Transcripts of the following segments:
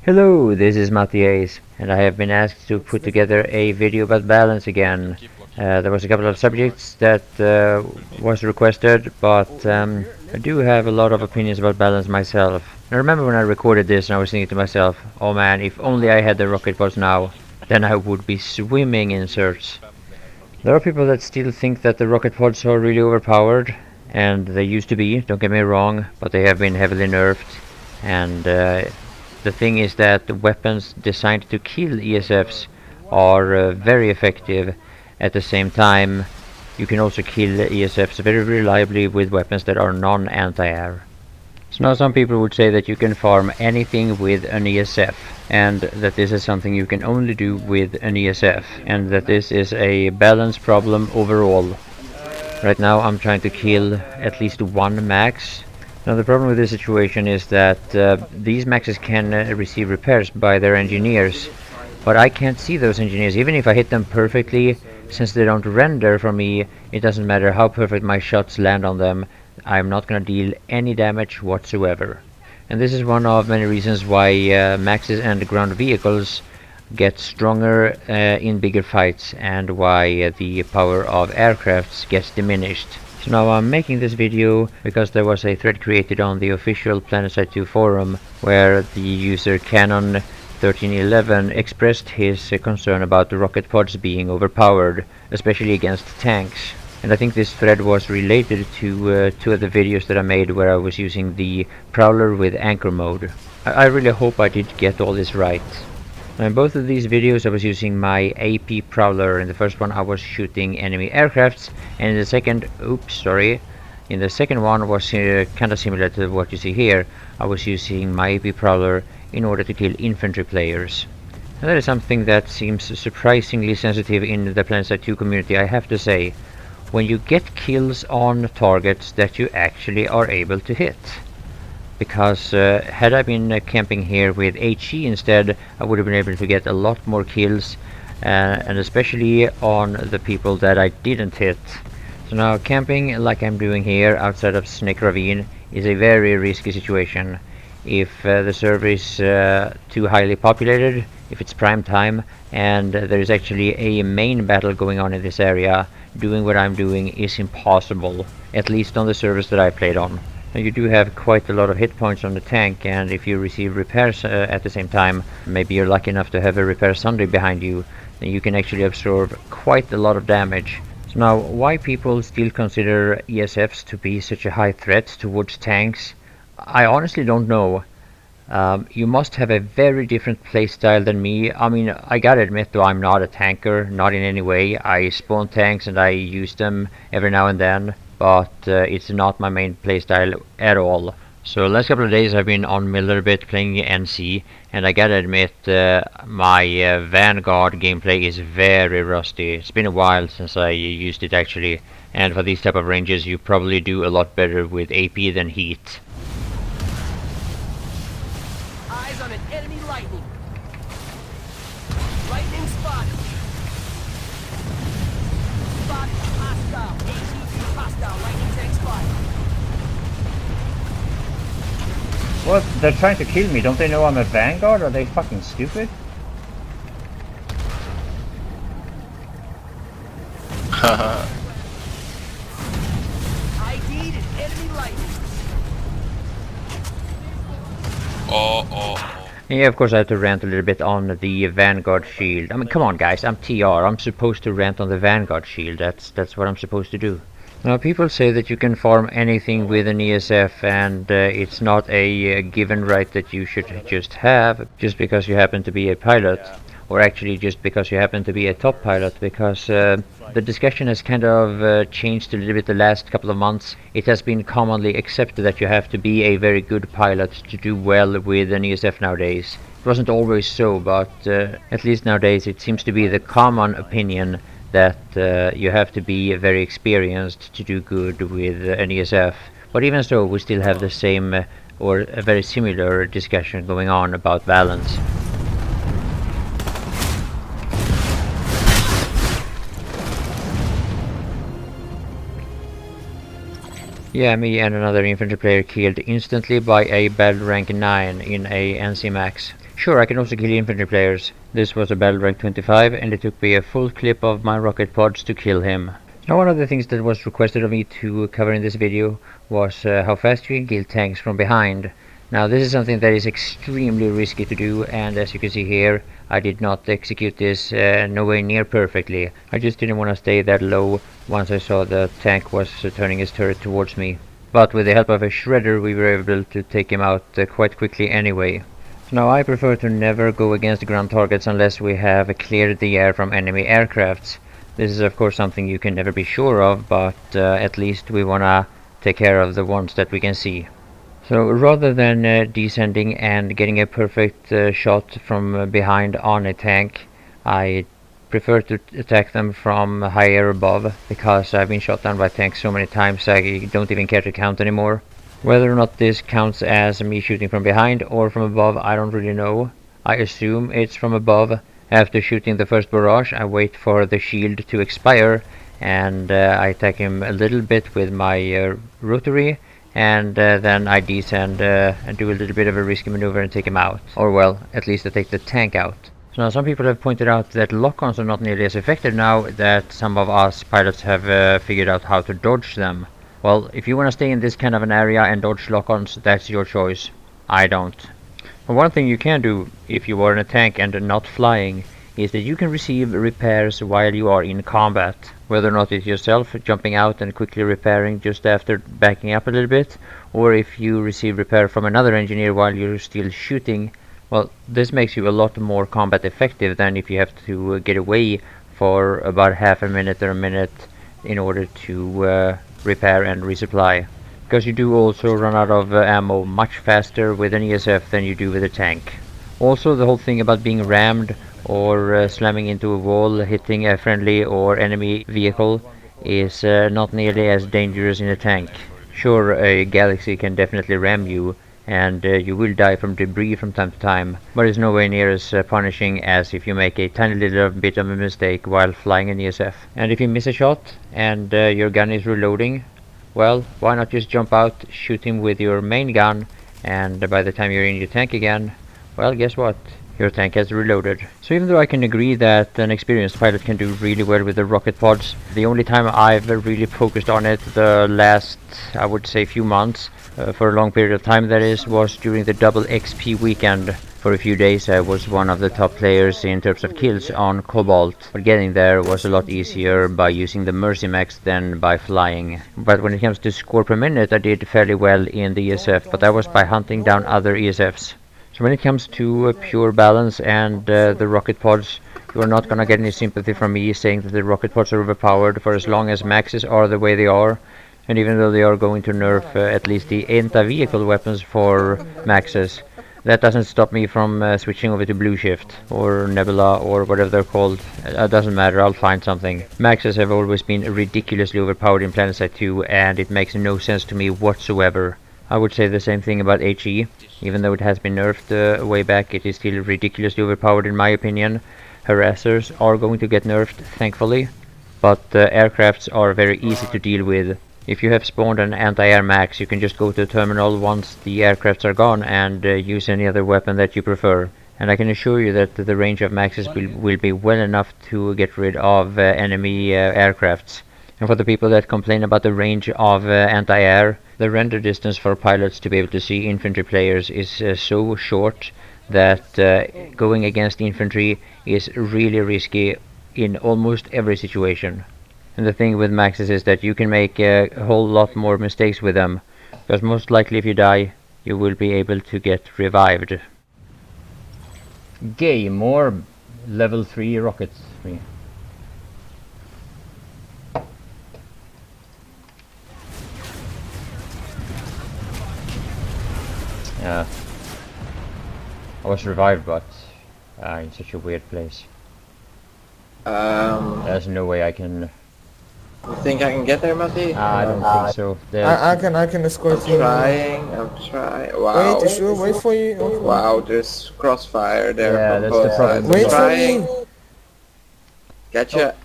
Hello, this is MattiAce, and I have been asked to put together a video about balance again. There was a couple of subjects that was requested, but I do have a lot of opinions about balance myself. I remember when I recorded this and I was thinking to myself, oh man, if only I had the rocket pods now, then I would be swimming in certs. There are people that still think that the rocket pods are really overpowered, and they used to be, don't get me wrong, but they have been heavily nerfed, and the thing is that the weapons designed to kill ESFs are very effective. At the same time, you can also kill ESFs very reliably with weapons that are non-anti-air. So now some people would say that you can farm anything with an ESF, and that this is something you can only do with an ESF, and that this is a balance problem overall. Right now I'm trying to kill at least one max. Now the problem with this situation is that these maxes can receive repairs by their engineers, but I can't see those engineers. Even if I hit them perfectly, since they don't render for me, it doesn't matter how perfect my shots land on them, I'm not gonna deal any damage whatsoever. And this is one of many reasons why maxes and ground vehicles get stronger in bigger fights, and why the power of aircrafts gets diminished. So now I'm making this video because there was a thread created on the official Planetside 2 forum where the user Canon1311 expressed his concern about the rocket pods being overpowered, especially against tanks. And I think this thread was related to two of the videos that I made where I was using the Prowler with anchor mode. I really hope I did get all this right. Now in both of these videos I was using my AP Prowler. In the first one I was shooting enemy aircrafts, and in the second, in the second one was kinda similar to what you see here. I was using my AP Prowler in order to kill infantry players. And that is something that seems surprisingly sensitive in the Planetside 2 community, I have to say. When you get kills on targets that you actually are able to hit. Because had I been camping here with HE instead, I would have been able to get a lot more kills, and especially on the people that I didn't hit. So now camping like I'm doing here outside of Snake Ravine is a very risky situation. If the server is too highly populated, if it's prime time, and there is actually a main battle going on in this area, doing what I'm doing is impossible, at least on the servers that I played on. You do have quite a lot of hit points on the tank, and if you receive repairs at the same time, maybe you're lucky enough to have a repair Sunday behind you, then you can actually absorb quite a lot of damage. So now, why people still consider ESFs to be such a high threat towards tanks, I honestly don't know. You must have a very different playstyle than me. I mean, I gotta admit though, I'm not a tanker, not in any way. I spawn tanks and I use them every now and then, but it's not my main playstyle at all. So last couple of days I've been on Miller bit playing NC, and I gotta admit my Vanguard gameplay is very rusty. It's been a while since I used it actually, and for these type of ranges you probably do a lot better with AP than Heat. Eyes on an enemy lightning. Lightning spotted. Spotted. Hostile. ATG hostile. Lightning tank spotted. What? They're trying to kill me. Don't they know I'm a Vanguard? Are they fucking stupid? ID'd an enemy lightning. Yeah, of course I have to rant a little bit on the Vanguard shield. I mean, come on guys, I'm TR. I'm supposed to rant on the Vanguard shield. That's what I'm supposed to do. Now people say that you can farm anything with an ESF, and it's not a given right that you should just have just because you happen to be a pilot, or actually just because you happen to be a top pilot, because the discussion has kind of changed a little bit the last couple of months. It has been commonly accepted that you have to be a very good pilot to do well with an ESF nowadays. It wasn't always so, but at least nowadays it seems to be the common opinion that you have to be very experienced to do good with an ESF. But even so, we still have the same or a very similar discussion going on about balance. Yeah, me and another infantry player killed instantly by a battle rank 9 in a NC Max. Sure, I can also kill infantry players. This was a battle rank 25 and it took me a full clip of my rocket pods to kill him. Now one of the things that was requested of me to cover in this video was how fast you can kill tanks from behind. Now this is something that is extremely risky to do, and as you can see here, I did not execute this nowhere near perfectly. I just didn't want to stay that low once I saw the tank was turning his turret towards me. But with the help of a shredder we were able to take him out quite quickly anyway. Now I prefer to never go against ground targets unless we have cleared the air from enemy aircrafts. This is of course something you can never be sure of, but at least we wanna take care of the ones that we can see. So rather than descending and getting a perfect shot from behind on a tank, I prefer to attack them from higher above, because I've been shot down by tanks so many times I don't even care to count anymore. Whether or not this counts as me shooting from behind or from above, I don't really know. I assume it's from above. After shooting the first barrage, I wait for the shield to expire and I attack him a little bit with my rotary, and then I descend and do a little bit of a risky maneuver and take him out. Or well, at least I take the tank out. So now some people have pointed out that lock-ons are not nearly as effective now that some of us pilots have figured out how to dodge them. Well, if you want to stay in this kind of an area and dodge lock-ons, that's your choice. I don't. But one thing you can do if you are in a tank and not flying is that you can receive repairs while you are in combat. Whether or not it's yourself jumping out and quickly repairing just after backing up a little bit, or if you receive repair from another engineer while you're still shooting, well, this makes you a lot more combat effective than if you have to get away for about half a minute or a minute in order to repair and resupply. Because you do also run out of ammo much faster with an ESF than you do with a tank. Also, the whole thing about being rammed or slamming into a wall, hitting a friendly or enemy vehicle is not nearly as dangerous in a tank. Sure, a Galaxy can definitely ram you, and you will die from debris from time to time, but it's nowhere near as punishing as if you make a tiny little bit of a mistake while flying an ESF. And if you miss a shot and your gun is reloading, well, why not just jump out, shoot him with your main gun, and by the time you're in your tank again, well, guess what? Your tank has reloaded. So even though I can agree that an experienced pilot can do really well with the rocket pods, the only time I've really focused on it the last, I would say, few months, for a long period of time that is, was during the double XP weekend. For a few days I was one of the top players in terms of kills on Cobalt, but getting there was a lot easier by using the Mercy Max than by flying. But when it comes to score per minute, I did fairly well in the ESF, but that was by hunting down other ESFs. So when it comes to pure balance and the rocket pods, you are not gonna get any sympathy from me saying that the rocket pods are overpowered, for as long as maxes are the way they are. And even though they are going to nerf at least the anti-vehicle weapons for maxes, that doesn't stop me from switching over to Blue Shift or Nebula or whatever they're called. It doesn't matter, I'll find something. Maxes have always been ridiculously overpowered in Planetside 2, and it makes no sense to me whatsoever. I would say the same thing about HE. Even though it has been nerfed way back, it is still ridiculously overpowered in my opinion. Harassers are going to get nerfed, thankfully, but aircrafts are very easy to deal with. If you have spawned an anti-air max, you can just go to the terminal once the aircrafts are gone and use any other weapon that you prefer. And I can assure you that the range of maxes will be well enough to get rid of enemy aircrafts. And for the people that complain about the range of anti-air, the render distance for pilots to be able to see infantry players is so short that going against infantry is really risky in almost every situation. And the thing with maxes is that you can make a whole lot more mistakes with them, because most likely if you die, you will be able to get revived. Gay, more level 3 rockets. Yeah, I was revived, but in such a weird place. There's no way I can. You think I can get there, Matti? I don't think so. I can escort you. I'm trying. Wow. Wait, sure, wait for you. Wow, there's crossfire there. Yeah, from that's both the problem. sides. Wait for Trying. me. Getcha.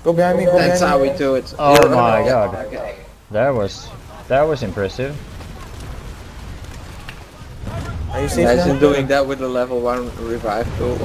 Go behind me, go That's behind how me. we do it. Oh You're- my god. Okay. That was impressive. Are you safe Imagine now? doing that with a level 1 revive tool.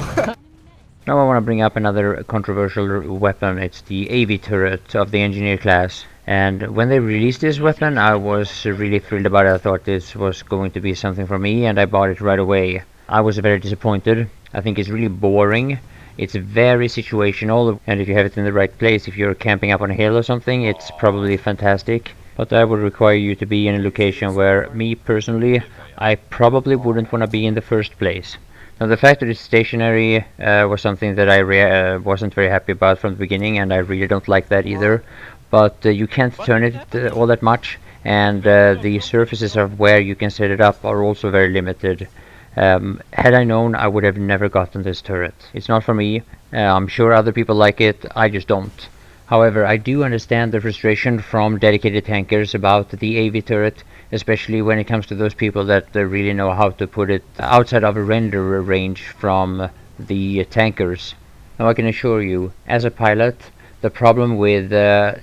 Now I want to bring up another controversial weapon. It's the AV turret of the engineer class. And when they released this weapon, I was really thrilled about it. I thought this was going to be something for me, and I bought it right away. I was very disappointed. I think it's really boring. It's very situational, and if you have it in the right place, if you're camping up on a hill or something, it's probably fantastic. But that would require you to be in a location where, me personally, I probably wouldn't want to be in the first place. Now the fact that it's stationary was something that I wasn't very happy about from the beginning, and I really don't like that either. But you can't turn it all that much, and the surfaces of where you can set it up are also very limited. Had I known, I would have never gotten this turret. It's not for me. I'm sure other people like it, I just don't. However, I do understand the frustration from dedicated tankers about the AV turret, especially when it comes to those people that really know how to put it outside of a render range from the tankers. Now I can assure you, as a pilot, the problem with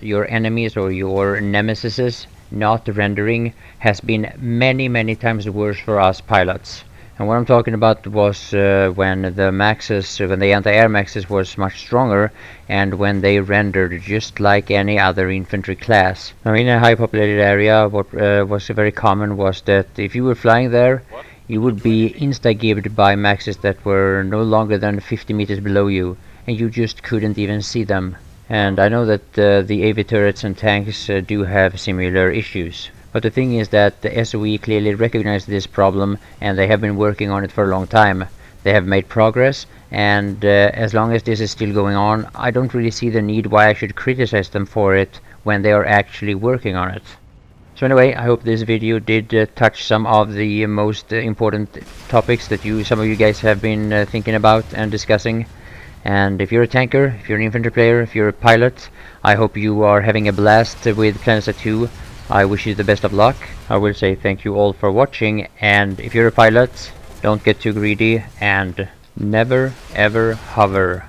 your enemies or your nemesises not rendering has been many times worse for us pilots. And what I'm talking about was when the maxes, when the anti-air maxes was much stronger, and when they rendered just like any other infantry class. Now in a high populated area, what was very common was that if you were flying there, you would be insta-gibbed by maxes that were no longer than 50 meters below you, and you just couldn't even see them. And I know that the AV turrets and tanks do have similar issues. But the thing is that the SOE clearly recognized this problem, and they have been working on it for a long time. They have made progress, and as long as this is still going on, I don't really see the need why I should criticize them for it when they are actually working on it. So anyway, I hope this video did touch some of the most important topics that some of you guys have been thinking about and discussing. And if you're a tanker, if you're an infantry player, if you're a pilot, I hope you are having a blast with Planetside 2. I wish you the best of luck. I will say thank you all for watching, and if you're a pilot, don't get too greedy and never ever hover.